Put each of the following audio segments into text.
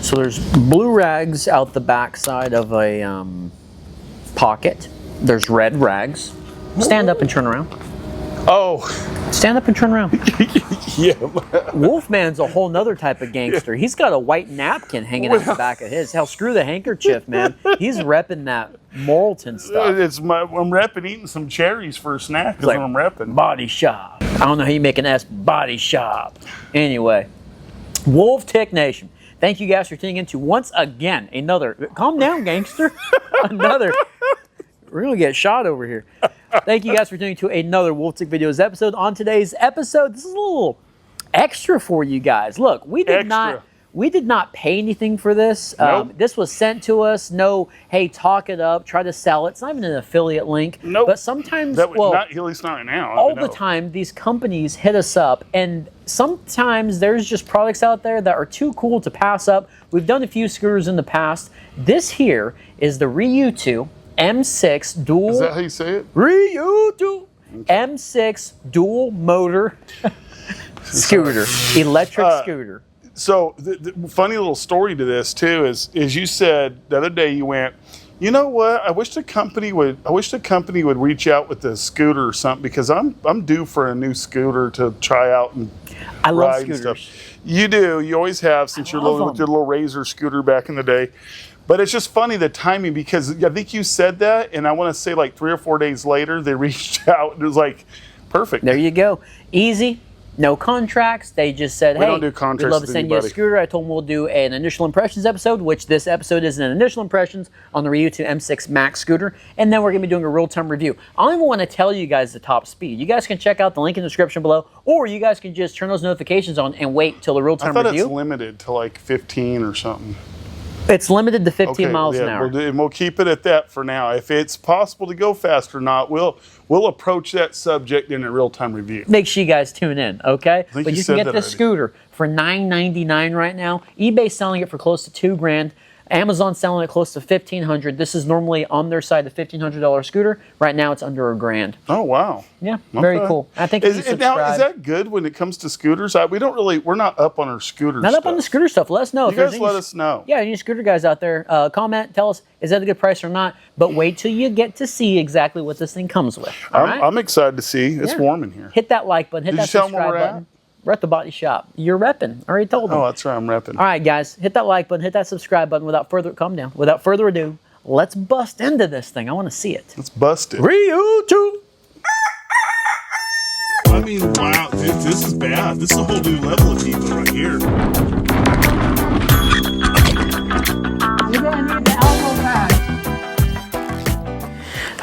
So there's blue rags out the back side of a pocket. There's red rags. Stand up and turn around. Oh. Stand up and turn around. Yeah. Wolfman's a whole nother type of gangster. He's got a white napkin hanging out the back of his. Hell, screw the handkerchief, man. He's repping that Morrilton stuff. I'm repping eating some cherries for a snack. That's like, what I'm repping. Body shop. I don't know how you make an S. Body shop. Anyway, Wolf Tick Nation. Thank you guys for tuning in to once again another. Calm down, gangster. Another. We're gonna get shot over here. Thank you guys for tuning to another Wolf Tick Videos episode. On today's episode, this is a little extra for you guys. Look, we did not pay anything for this. Nope. This was sent to us. No, hey, talk it up, try to sell it. It's not even an affiliate link. Nope. But sometimes, At least not right now. all the time, these companies hit us up, and sometimes there's just products out there that are too cool to pass up. We've done a few scooters in the past. This here is the Riutoo M6 dual. Is that how you say it? Riutoo M6 dual motor scooter, electric scooter. So the funny little story to this too is you said the other day, you went, you know what? I wish the company would reach out with the scooter or something, because I'm due for a new scooter to try out and I love ride scooters. and stuff. You do. You always have, since with your little Razor scooter back in the day. But it's just funny, the timing, because I think you said that, and I want to say like 3 or 4 days later, they reached out, and it was like, perfect. There you go. Easy. No contracts. They just said, hey, don't do contracts we'd love to with send you a anybody. scooter. I told them we'll do an initial impressions episode, which this episode is an initial impressions on the Riutoo M6 Max scooter. And then we're going to be doing a real-time review. I don't even want to tell you guys the top speed. You guys can check out the link in the description below, or you guys can just turn those notifications on and wait till the real-time review. I thought it's limited to like 15 or something. It's limited to 15 miles an hour. We'll keep it at that for now. If it's possible to go fast or not, we'll approach that subject in a real-time review. Make sure you guys tune in, okay? But you can get this already. scooter for $9.99 right now. eBay's selling it for close to $2 grand. Amazon's selling it close to $1,500. This is normally on their side a $1,500 scooter. Right now it's under $1 grand. Oh wow! Yeah, very cool. I think if you subscribe, now, is that good when it comes to scooters? We're not up on our scooters. Not up on the scooter stuff. Let us know. You guys let us know. Yeah, any scooter guys out there, comment, tell us, is that a good price or not? But wait till you get to see exactly what this thing comes with. All right? I'm excited to see. It's warm in here. Hit that like button. Hit that subscribe button. We're at the body shop. You're repping. I already told them. Oh, that's right. I'm repping. All right, guys. Hit that like button. Hit that subscribe button. Calm down. Without further ado, let's bust into this thing. I want to see it. Let's bust it. Riutoo. I mean, wow. This is bad. This is a whole new level of evil right here. You're going to need the elbow pad.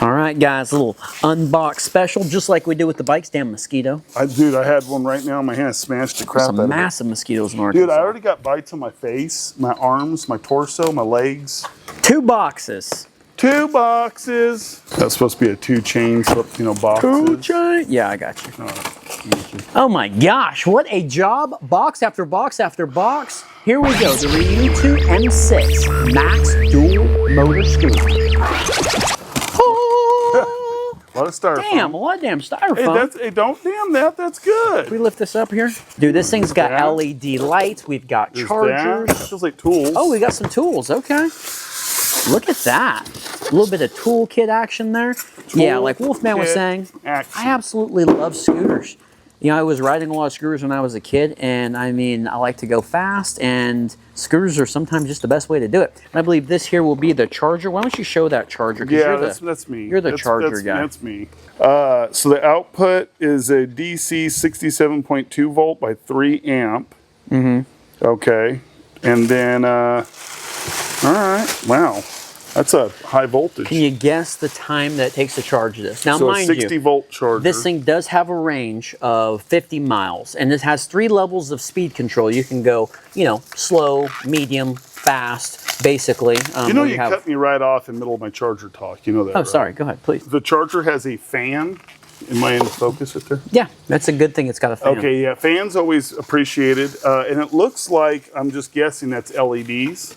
All right, guys, a little unbox special, just like we do with the bikes. Damn mosquito. Dude, I had one right now in my hand. I smashed the crap out of it. Some massive mosquitoes in Arkansas. Dude, I already got bites on my face, my arms, my torso, my legs. 2 boxes. 2 boxes. That's supposed to be a 2 chain, boxes. 2 chain. Yeah, I got you. Oh my gosh, what a job. Box after box after box. Here we go, the Riutoo M6 Max dual motor scooter. A lot of styrofoam. Damn, a lot of damn styrofoam. Hey, don't damn that. That's good. Can we lift this up here? Dude, this thing's got LED lights. We've got chargers. That feels like tools. Oh, we got some tools. Okay. Look at that. A little bit of toolkit action there. Yeah, like Wolfman was saying, action. I absolutely love scooters. You know, I was riding a lot of scooters when I was a kid, and I mean, I like to go fast, and scooters are sometimes just the best way to do it. And I believe this here will be the charger. Why don't you show that charger? Yeah, that's me. You're the charger guy. That's me. So the output is a DC 67.2 volt by 3 amp. Mm-hmm. Okay. And then, all right, wow. That's a high voltage. Can you guess the time that it takes to charge this? Now, so mind a 60 volt charger. This thing does have a range of 50 miles, and it has 3 levels of speed control. You can go, slow, medium, fast, basically. You cut me right off in the middle of my charger talk. You know that, Oh, right? sorry. Go ahead, please. The charger has a fan. Am I in focus it there? Yeah, that's a good thing. It's got a fan. Okay, yeah. Fans always appreciated. And it looks like, I'm just guessing, that's LEDs.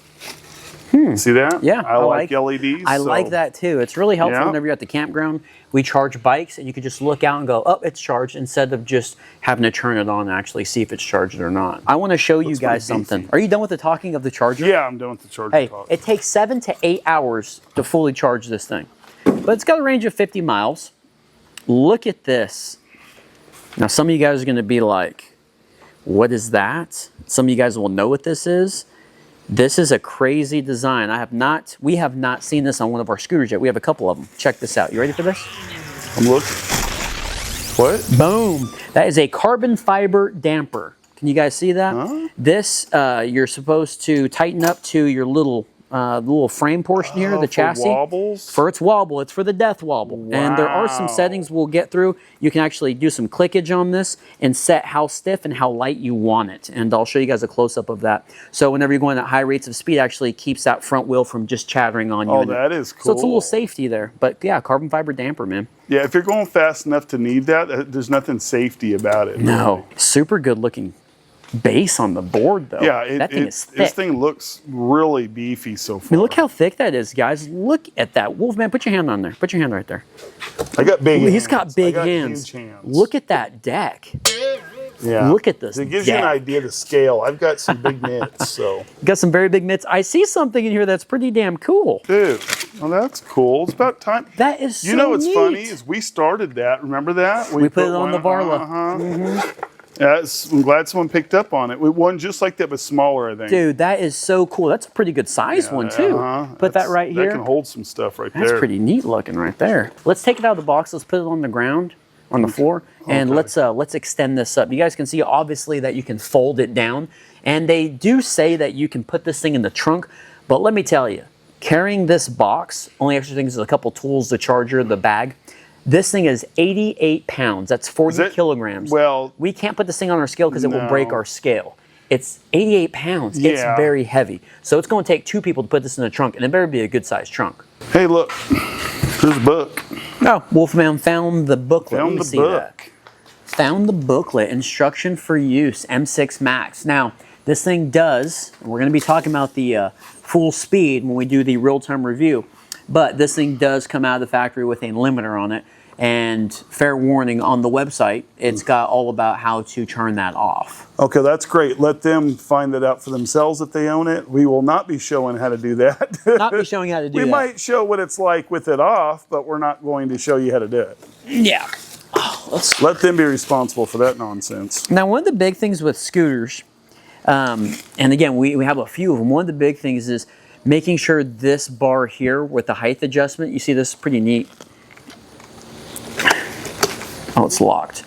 See that? Yeah, I like LEDs. I like that too. It's really helpful Yeah. whenever you're at the campground. We charge bikes, and you can just look out and go, oh, it's charged, instead of just having to turn it on and actually see if it's charged or not. I want to show you guys something. Are you done with the talking of the charger? Yeah, I'm done with the charger Hey, talk. it takes 7 to 8 hours to fully charge this thing, but it's got a range of 50 miles. Look at this. Now, some of you guys are going to be like, what is that? Some of you guys will know what this is. This is a crazy design. We have not seen this on one of our scooters yet. We have a couple of them. Check this out. You ready for this? I'm looking. What? Boom. That is a carbon fiber damper. Can you guys see that? Huh? This, you're supposed to tighten up to your little frame portion here, the chassis. Wobbles? For its wobble. It's for the death wobble. Wow. And there are some settings we'll get through. You can actually do some clickage on this and set how stiff and how light you want it. And I'll show you guys a close-up of that. So whenever you're going at high rates of speed, it actually keeps that front wheel from just chattering on you. Oh, that is cool. So it's a little safety there. But yeah, carbon fiber damper, man. Yeah, if you're going fast enough to need that, there's nothing safety about it. No. Really. Super good looking base on the board, though. Yeah, that thing is thick. This thing looks really beefy so far. I mean, look how thick that is, guys. Look at that. Wolfman, put your hand on there. Put your hand right there. I got big hands. He's got big hands. Huge hands. Look at that deck. Yeah. Look at this It gives you an idea of the scale. I've got some big mitts, so. Got some very big mitts. I see something in here that's pretty damn cool. Dude, well, that's cool. It's about time. That is so You know what's neat. funny is we started that. Remember that? We put it on the Varla. I'm glad someone picked up on it. We one just like that, but smaller, I think. Dude, that is so cool. That's a pretty good size one, too. Put that right here. That can hold some stuff right there. That's pretty neat looking right there. Let's take it out of the box. Let's put it on the ground, on the floor, and let's extend this up. You guys can see, obviously, that you can fold it down. And they do say that you can put this thing in the trunk. But let me tell you, carrying this box, only extra things is a couple tools, the charger, the bag. This thing is 88 pounds. That's 40 kilograms. Well, we can't put this thing on our scale because it will break our scale. It's 88 pounds. Yeah. It's very heavy. So it's going to take 2 people to put this in the trunk, and it better be a good-sized trunk. hey, look. Here's a book. Oh, Wolfman found the booklet. Let Found me the see book. that. Found the booklet, Instruction for Use, M6 Max. Now, this thing does, and we're going to be talking about the full speed when we do the real-time review, but this thing does come out of the factory with a limiter on it. And fair warning, on the website, it's got all about how to turn that off. Okay, that's great. Let them find that out for themselves if they own it. We will not be showing how to do that. Not be showing how to do that. We might show what it's like with it off, but we're not going to show you how to do it. Yeah. Let them be responsible for that nonsense. Now, one of the big things with scooters, and again, we have a few of them. One of the big things is making sure this bar here with the height adjustment, you see this is pretty neat. Oh, it's locked.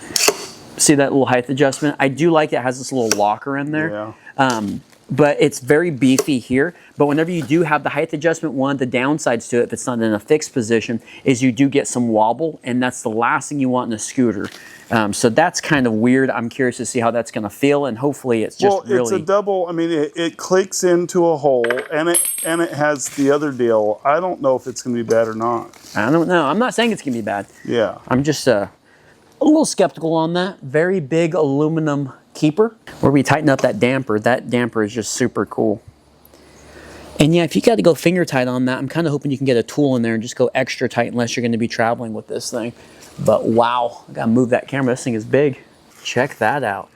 See that little height adjustment? I do like it has this little locker in there. Yeah. But it's very beefy here. But whenever you do have the height adjustment, one of the downsides to it, if it's not in a fixed position, is you do get some wobble, and that's the last thing you want in a scooter. So that's kind of weird. I'm curious to see how that's going to feel, and hopefully it's just really... Well, it's a double. I mean, it clicks into a hole, and it has the other deal. I don't know if it's going to be bad or not. I don't know. I'm not saying it's going to be bad. Yeah. I'm just a little skeptical on that. Very big aluminum keeper. Where we tighten up that damper is just super cool. And yeah, if you got to go finger tight on that, I'm kind of hoping you can get a tool in there and just go extra tight unless you're going to be traveling with this thing. But wow, I got to move that camera. This thing is big. Check that out.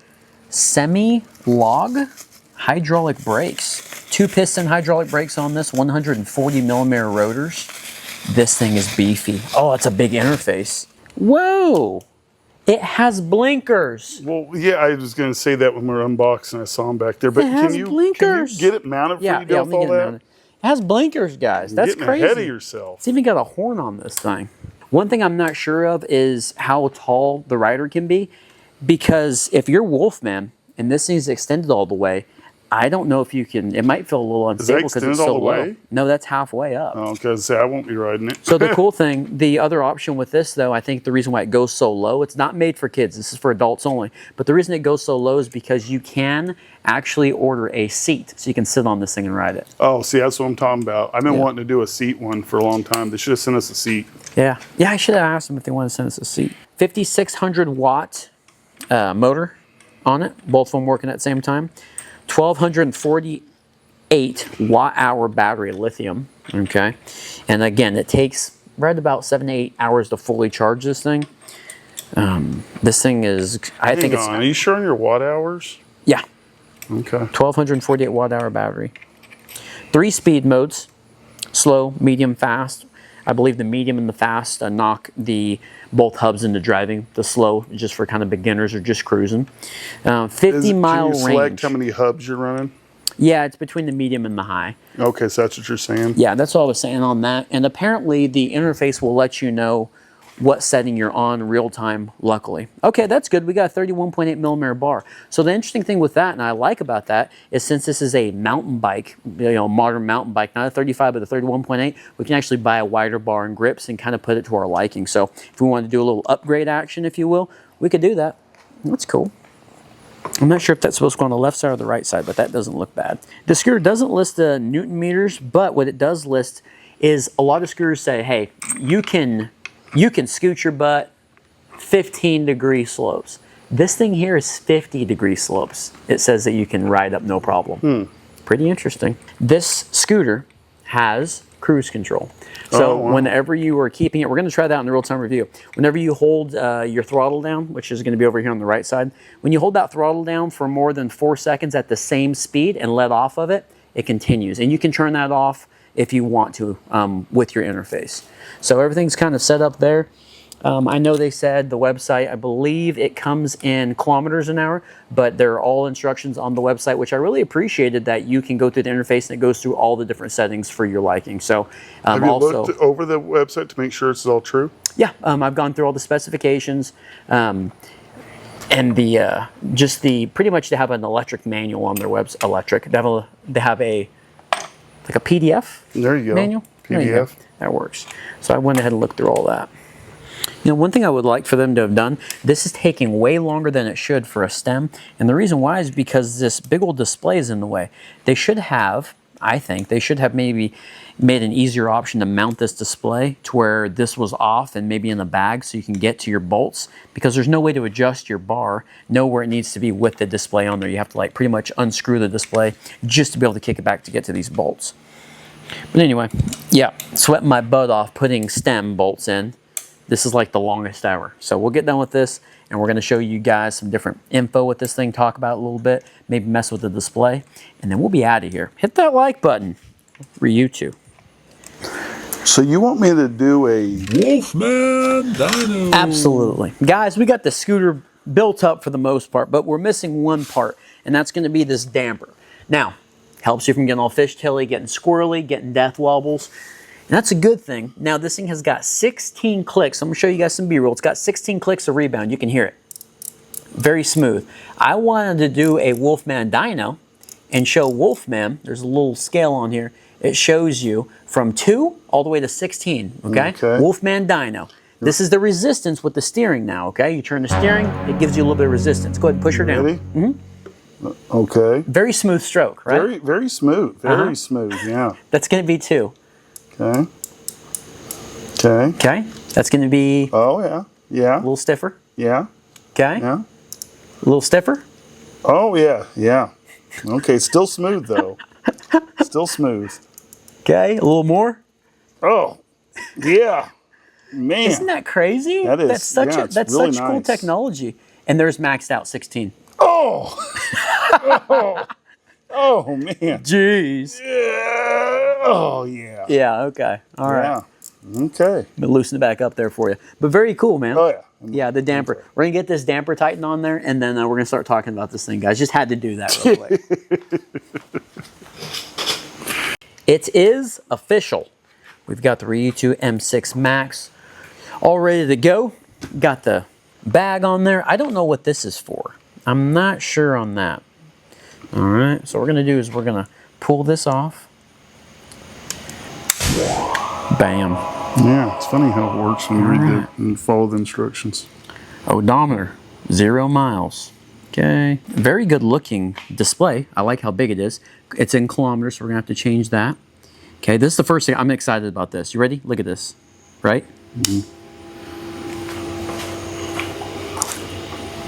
Semi-log hydraulic brakes. 2-piston hydraulic brakes on this, 140 millimeter rotors. This thing is beefy. Oh, it's a big interface. Whoa! It has blinkers. Well, yeah, I was going to say that when we were unboxing. I saw them back there. But has can you blinkers. get it mounted for you to let me all get it that? mounted. It has blinkers, guys. That's Getting crazy. ahead of yourself. It's even got a horn on this thing. One thing I'm not sure of is how tall the rider can be, because if you're Wolfman and this thing's extended all the way, I don't know if you can. It might feel a little unstable because it's so low. No, that's halfway up. Oh, because I won't be riding it. So the cool thing, the other option with this, though, I think the reason why it goes so low, it's not made for kids. This is for adults only. But the reason it goes so low is because you can actually order a seat, so you can sit on this thing and ride it. Oh, see, that's what I'm talking about. I've been wanting to do a seat one for a long time. They should have sent us a seat. Yeah, I should have asked them if they want to send us a seat. 5,600 watt motor on it, both of them working at the same time. 1,240 watt-hour battery, lithium, okay? And again, it takes right about 7 to 8 hours to fully charge this thing. This thing is, I think it's... Are you sure on your watt hours? Yeah. Okay. 1248 watt-hour battery. 3 speed modes, slow, medium, fast. I believe the medium and the fast knock both hubs into driving. The slow is just for kind of beginners or just cruising. 50-mile range. Can you select how many hubs you're running? Yeah, it's between the medium and the high. Okay, so that's what you're saying? Yeah, that's all I was saying on that. And apparently the interface will let you know what setting you're on real time, luckily. Okay, that's good. We got a 31.8 millimeter bar. So the interesting thing with that, and I like about that, is since this is a mountain bike, modern mountain bike, not a 35, but a 31.8, we can actually buy a wider bar and grips and kind of put it to our liking. So if we wanted to do a little upgrade action, if you will, we could do that. That's cool. I'm not sure if that's supposed to go on the left side or the right side, but that doesn't look bad. The scooter doesn't list the Newton meters, but what it does list is a lot of scooters say, hey, you can scoot your butt 15-degree slopes. This thing here is 50-degree slopes. It says that you can ride up no problem. Pretty interesting. This scooter has cruise control. So whenever you are keeping it, we're going to try that in the real-time review. Whenever you hold your throttle down, which is going to be over here on the right side, when you hold that throttle down for more than 4 seconds at the same speed and let off of it, it continues. And you can turn that off if you want to with your interface. So everything's kind of set up there. I know they said the website, I believe it comes in kilometers an hour, but there are all instructions on the website, which I really appreciated that you can go through the interface and it goes through all the different settings for your liking. So have you looked over the website to make sure it's all true? Yeah, I've gone through all the specifications. And pretty much they have an electric manual on their website. They have a like a PDF. There you go. Manual. PDF. That works. So I went ahead and looked through all that. You know, one thing I would like for them to have done, this is taking way longer than it should for a stem. And the reason why is because this big old display is in the way. They should have, I think, they should have maybe made an easier option to mount this display to where this was off and maybe in a bag so you can get to your bolts, because there's no way to adjust your bar, know where it needs to be with the display on there. You have to like pretty much unscrew the display just to be able to kick it back to get to these bolts. But anyway, yeah, sweating my butt off putting stem bolts in. This is like the longest ever. So we'll get done with this and we're going to show you guys some different info with this thing, talk about it a little bit, maybe mess with the display, and then we'll be out of here. Hit that like button. Riutoo. So you want me to do a Wolfman Dyno? Absolutely. Guys, we got the scooter built up for the most part, but we're missing one part, and that's going to be this damper. Now, helps you from getting all fishtaily, getting squirrely, getting death wobbles. And that's a good thing. Now, this thing has got 16 clicks. I'm going to show you guys some B-roll. It's got 16 clicks of rebound. You can hear it. Very smooth. I wanted to do a Wolfman Dyno and show Wolfman. There's a little scale on here. It shows you from 2 all the way to 16, okay? Wolfman Dyno. This is the resistance with the steering now, okay? You turn the steering, it gives you a little bit of resistance. Go ahead and push her down. Ready? Okay. Very smooth stroke, right? Very, very smooth. Very smooth, yeah. That's going to be 2. Okay. Okay. Okay. That's going to be oh, yeah. Yeah. a little stiffer. Yeah. Okay. Yeah. A little stiffer. Oh, yeah. Yeah. Okay. Still smooth, though. Still smooth. Okay. A little more. Oh, yeah. Man. Isn't that crazy? That is. That's really such cool technology. And there's maxed out 16. Oh. Oh. Oh, man. Jeez. Yeah. Oh, yeah. Yeah, okay. All right. Yeah. Okay. I'm gonna loosen it back up there for you. But very cool, man. Oh, yeah. Yeah, the damper. We're going to get this damper tightened on there, and then we're going to start talking about this thing, guys. Just had to do that real quick. It is official. We've got the Riutoo M6 Max all ready to go. Got the bag on there. I don't know what this is for. I'm not sure on that. All right, so what we're going to do is we're going to pull this off. Bam. Yeah, it's funny how it works when you read and follow the instructions. Odometer, 0 miles. Okay, very good looking display. I like how big it is. It's in kilometers, so we're gonna have to change that. Okay, this is the first thing. I'm excited about this. You ready? Look at this, right?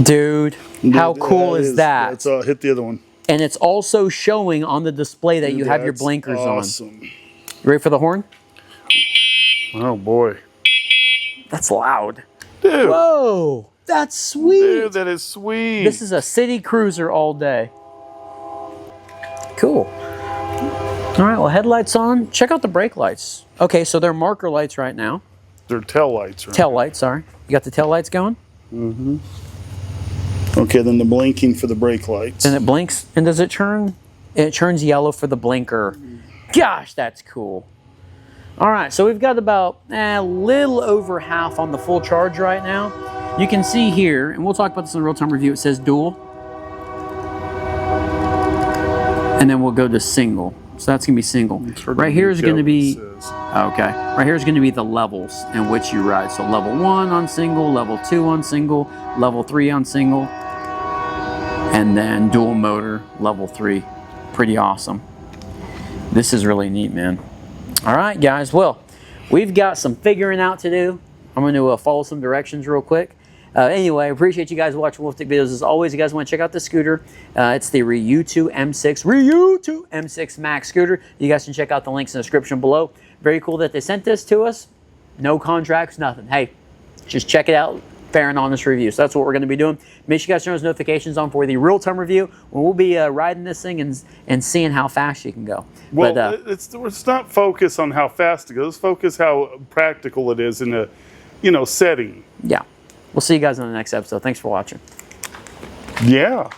Dude, how cool is that? Let's hit the other one. And it's also showing on the display that you have your That's blinkers awesome. on. You ready for the horn? Oh boy. That's loud. Dude. Whoa, that's sweet. Dude, that is sweet. This is a city cruiser all day. Cool. All right, well, headlights on. Check out the brake lights. Okay, so they're marker lights right now. They're tail lights, right? Tail lights, sorry. You got the tail lights going? Mm-hmm. Okay, then the blinking for the brake lights. And it blinks, and does it turn? It turns yellow for the blinker. Gosh, that's cool. All right, so we've got about a little over half on the full charge right now. You can see here, and we'll talk about this in the real-time review, it says dual. And then we'll go to single. So that's gonna be single. Right here is gonna be, okay. Right here is gonna be the levels in which you ride. So level 1 on single, level 2 on single, level 3 on single, and then dual motor, level 3. Pretty awesome. This is really neat, man. All right, guys, well, we've got some figuring out to do. I'm gonna follow some directions real quick. Anyway, appreciate you guys watching Wolf Tech videos. As always, you guys want to check out the scooter. It's the Riutoo M6 Max scooter. You guys can check out the links in the description below. Very cool that they sent this to us. No contracts, nothing. Hey, just check it out. Fair and honest review. So that's what we're going to be doing. Make sure you guys turn those notifications on for the real-time review when we'll be riding this thing and seeing how fast you can go. Well, but, it's not focus on how fast it goes. Focus how practical it is in a, setting. Yeah. We'll see you guys in the next episode. Thanks for watching. Yeah.